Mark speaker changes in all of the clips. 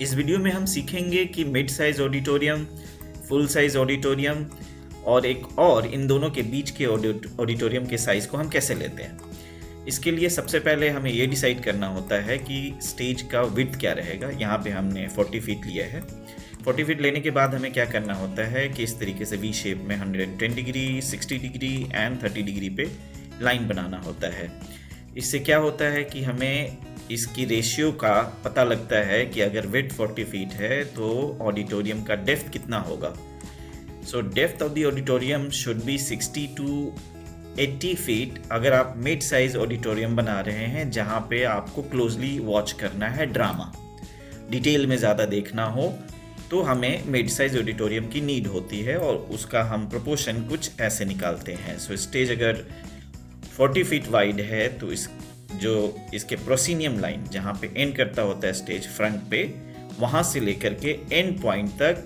Speaker 1: इस वीडियो में हम सीखेंगे कि mid size auditorium, full size auditorium और इन दोनों के बीच के ऑडिटोरियम के साइज को हम कैसे लेते हैं। इसके लिए सबसे पहले हमें ये डिसाइड करना होता है कि स्टेज का विड्थ क्या रहेगा। यहाँ पे हमने 40 फीट लिया है। 40 फीट लेने के बाद हमें क्या करना होता है कि इस तरीके से वी शेप में 110 डिग्री, 60 डिग्री एंड 30 डिग्री पे लाइन बनाना होता है। इससे क्या होता है कि हमें इसकी रेशियो का पता लगता है कि अगर विड्थ 40 फीट है तो ऑडिटोरियम का डेप्थ कितना होगा। So depth of the auditorium should be 60 to 80 feet अगर आप मिड साइज ऑडिटोरियम बना रहे हैं जहाँ पे आपको क्लोजली वॉच करना है, ड्रामा डिटेल में ज़्यादा देखना हो तो हमें मिड साइज ऑडिटोरियम की नीड होती है और उसका हम प्रोपोर्शन कुछ ऐसे निकालते हैं। सो स्टेज अगर 40 फीट वाइड है तो इसके प्रोसीनियम लाइन जहाँ पे एंड करता होता है स्टेज फ्रंट पे, वहाँ से लेकर के एंड पॉइंट तक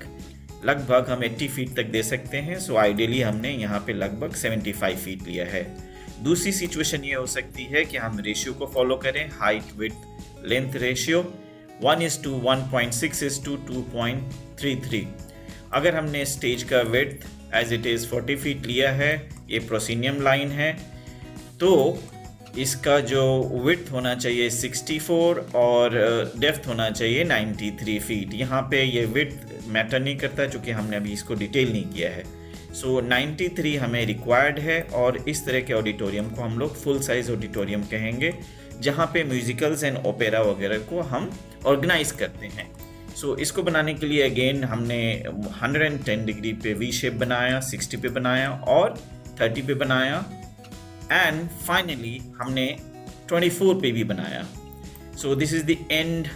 Speaker 1: लगभग हम 80 फीट तक दे सकते हैं। सो आइडियली हमने यहाँ पे लगभग 75 फीट लिया है। दूसरी सिचुएशन ये हो सकती है कि हम रेशियो को फॉलो करें, हाइट विड्थ लेंथ रेशियो 1:1.6:2.33। अगर हमने स्टेज का width as it is 40 feet लिया है, ये प्रोसीनियम लाइन है, तो इसका जो विड्थ होना चाहिए 64 और डेप्थ होना चाहिए 93 फीट। यहाँ पे ये विड्थ मैटर नहीं करता क्योंकि हमने अभी इसको डिटेल नहीं किया है। सो 93 हमें रिक्वायर्ड है और इस तरह के ऑडिटोरियम को हम लोग फुल साइज ऑडिटोरियम कहेंगे जहाँ पे म्यूजिकल्स एंड ओपेरा वगैरह को हम ऑर्गेनाइज करते हैं। सो इसको बनाने के लिए अगेन हमने 110 डिग्री पे वी शेप बनाया, 60 पे बनाया और 30 पे बनाया एंड फाइनली हमने 24 पे भी बनाया। So this is the end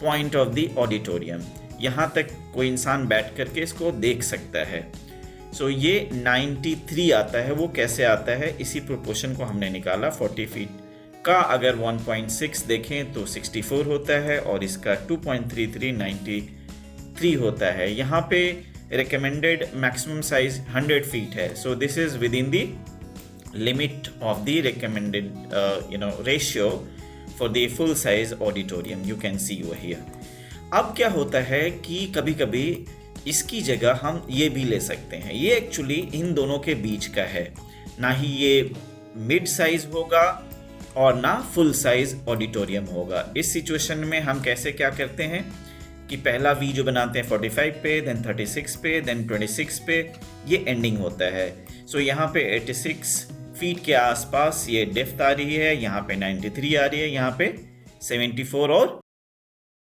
Speaker 1: point of the auditorium. यहाँ तक कोई इंसान बैठ करके इसको देख सकता है। सो ये 93 आता है। वो कैसे आता है? इसी प्रोपोर्शन को हमने निकाला। 40 फीट का अगर 1.6 देखें तो 64 होता है और इसका 2.33 93 होता है। यहाँ पे रिकमेंडेड मैक्सिमम साइज 100 फीट है। So this is with in the limit of the recommended ratio for the full size auditorium, you can see over here। अब क्या होता है कि कभी कभी इसकी जगह हम ये भी ले सकते हैं। ये एक्चुअली इन दोनों के बीच का है, ना ही ये मिड साइज होगा और ना फुल साइज ऑडिटोरियम होगा। इस सिचुएशन में हम कैसे क्या करते हैं कि पहला वी जो बनाते हैं 45 पे, देन 36 पे, देन 26 पे, ये एंडिंग होता है। सो यहाँ पे 86 फीट के आसपास ये डेप्थ आ रही है, यहाँ पे 93 आ रही है, यहाँ पे 74 और